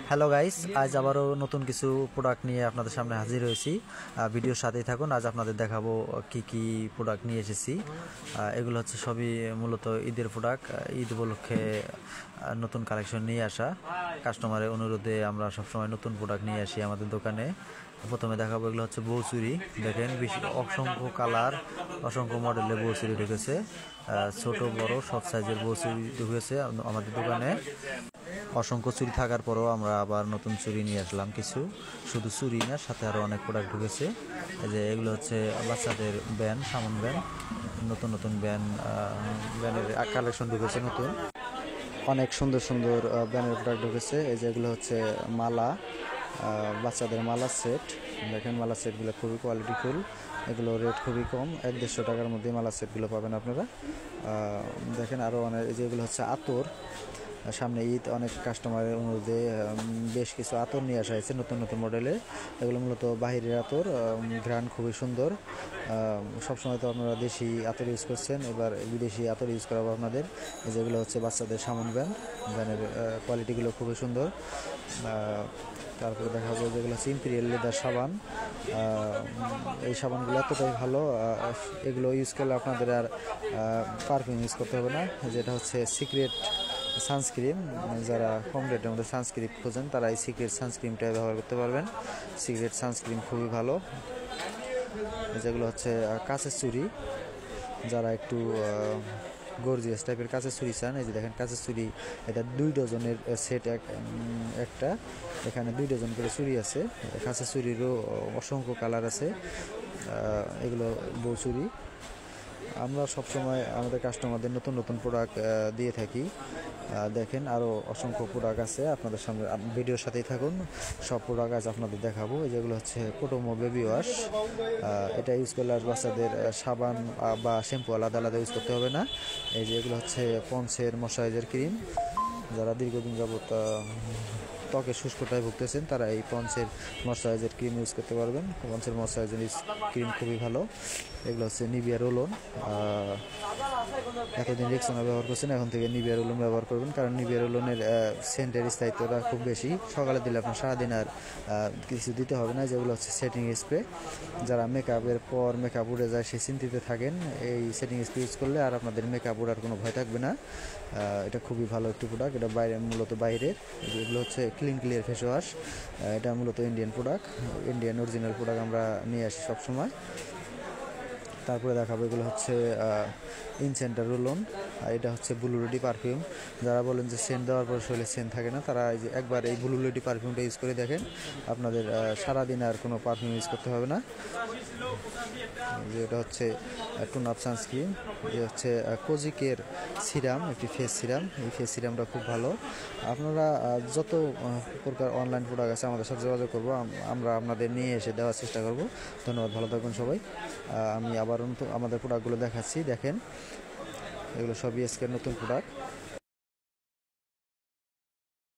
Hello guys, আজ আবারও নতুন কিছু প্রোডাক্ট নিয়ে আপনাদের সামনে হাজির হয়েছি। ভিডিওর সাথেই থাকুন। আজ আপনাদের দেখাবো কি কি প্রোডাক্ট নিয়ে এসেছি। এগুলো হচ্ছে সবই মূলত ঈদের প্রোডাক্ট। ঈদ উপলক্ষে নতুন কালেকশন নিয়ে আসা। কাস্টমারের অনুরোধে আমরা সবসময় নতুন প্রোডাক্ট নিয়ে আসি আমাদের দোকানে। প্রথমে দেখাবো এগুলো হচ্ছে বউ চুড়ি। দেখেন অসংখ্য কালার, অসংখ্য মডেলের বউ চুড়ি ঢুকেছে। ছোট বড় সব সাইজের বউ চুড়ি ঢুকেছে আমাদের দোকানে। অসংখ্য চুরি থাকার পরেও আমরা আবার নতুন চুরি নিয়ে আসলাম কিছু। শুধু চুরি না, সাথে আরও অনেক প্রোডাক্ট ঢুকেছে। এই যে এগুলো হচ্ছে বাচ্চাদের ব্যান, সামন ব্যান, নতুন নতুন ব্যানের কালেকশন ঢুকেছে নতুন। অনেক সুন্দর সুন্দর ব্যানের প্রোডাক্ট ঢুকেছে। এই যে এগুলো হচ্ছে মালা, বাচ্চাদের মালা সেট। দেখেন মালা সেটগুলো খুবই কোয়ালিটিফুল। এগুলো রেট খুবই কম, 100-150 টাকার মধ্যে মালা সেটগুলো পাবেন আপনারা। দেখেন আরও অনেক, এই যে এগুলো হচ্ছে আতর। সামনে ঈদ, অনেক কাস্টমারের অনুরোধে বেশ কিছু আতর নিয়ে আসা হয়েছে নতুন নতুন মডেলের। এগুলো মূলত বাহিরের আতর, ঘ্রাণ খুবই সুন্দর। সবসময় তো আপনারা দেশি আতর ইউজ করছেন, এবার বিদেশি আতর ইউজ করাবো আপনাদের। যেগুলো হচ্ছে বাচ্চাদের সামন ব্যানের কোয়ালিটিগুলো খুবই সুন্দর। তারপরে দেখাবো যেগুলো হচ্ছে ইম্পেরিয়াল লেদার সাবান। এই সাবানগুলো এতটাই ভালো, এগুলো ইউজ করলে আপনাদের আর পারফিউম ইউজ করতে হবে না। যেটা হচ্ছে সিক্রেট সানস্ক্রিন। যারা কম রেটের মধ্যে সানস্ক্রিন খোঁজেন তারা এই সিক্রেট সানস্ক্রিনটা ব্যবহার করতে পারবেন। সিক্রেট সানস্ক্রিন খুবই ভালো। যেগুলো হচ্ছে কাঁচের চুড়ি, যারা একটু গর্জিয়াস টাইপের কাঁচের চুড়ি চান, এই যে দেখেন কাঁচের চুড়ি, এটা 2 ডজনের সেট একটা। এখানে 2 ডজন করে চুড়ি আছে। কাঁচের চুড়িরও অসংখ্য কালার আছে। এগুলো বউ চুড়ি। আমরা সবসময় আমাদের কাস্টমারদের নতুন নতুন প্রোডাক্ট দিয়ে থাকি। দেখেন আরও অসংখ্য প্রোডাক্ট আছে আপনাদের সামনে, ভিডিওর সাথেই থাকুন। সব প্রোডাক্ট আজ আপনাদের দেখাবো। যেগুলো হচ্ছে কোটোমো বেবি ওয়াশ। এটা ইউজ করলে আর বাচ্চাদের সাবান বা শ্যাম্পু আলাদা আলাদা ইউজ করতে হবে না। এই যে এগুলো হচ্ছে পন্সের ময়শ্চারাইজার ক্রিম। যারা দীর্ঘদিন যাবত ত্বকের শুষ্কতায় ভুগতেছেন তারা এই পন্সের ময়শ্চারাইজার ক্রিম ইউজ করতে পারবেন। পন্সের ময়শ্চারাইজার ক্রিম খুবই ভালো। এগুলো হচ্ছে নিভিয়া রোলন। এতদিন রেক্সোনা ব্যবহার করছেন, এখন থেকে নিভিয়া রোলন ব্যবহার করবেন, কারণ নিভিয়া রোলনের সেন্টের স্থায়িত্বটা খুব বেশি। সকালে দিলে আপনার সারাদিন আর কিছু দিতে হবে না। যেগুলো হচ্ছে সেটিং স্প্রে। যারা মেকআপের পর মেকআপ উড়ে যায় সেই চিন্তিতে থাকেন, এই সেটিং স্প্রে ইউজ করলে আর আপনাদের মেকআপ উড়ার কোনো ভয় থাকবে না। এটা খুবই ভালো একটি প্রোডাক্ট। এটা মূলত বাইরের। এগুলো হচ্ছে ক্লিন ক্লিয়ার ফেস ওয়াশ। এটা মূলত Indian product, Indian original product আমরা নিয়ে আসি সবসময়। তারপরে দেখাবো এগুলো হচ্ছে ইনসেন্টার রোলন। এটা হচ্ছে ব্লু লেডি পারফিউম। যারা বলেন যে সেন্ট দেওয়ার পর শরীরে সেন্ট থাকে না, তারা এই যে একবার এই ব্লু লেডি পারফিউমটা ইউজ করে দেখেন, আপনাদের সারাদিন আর কোনো পারফিউম ইউজ করতে হবে না। যে এটা হচ্ছে টুন আপ সানস্ক্রিন। যে হচ্ছে কোজিকের সিরাম, একটি ফেস সিরাম। এই ফেস সিরামটা খুব ভালো। আপনারা যত প্রকার অনলাইন প্রোডাক্ট আছে আমাদের সাথে যোগাযোগ করবো, আমরা আপনাদের নিয়ে এসে দেওয়ার চেষ্টা করব। ধন্যবাদ, ভালো থাকবেন সবাই। আমি আবার আমাদের প্রোডাক্টগুলো দেখাচ্ছি। দেখেন এগুলো সবই আজকের নতুন প্রোডাক্ট।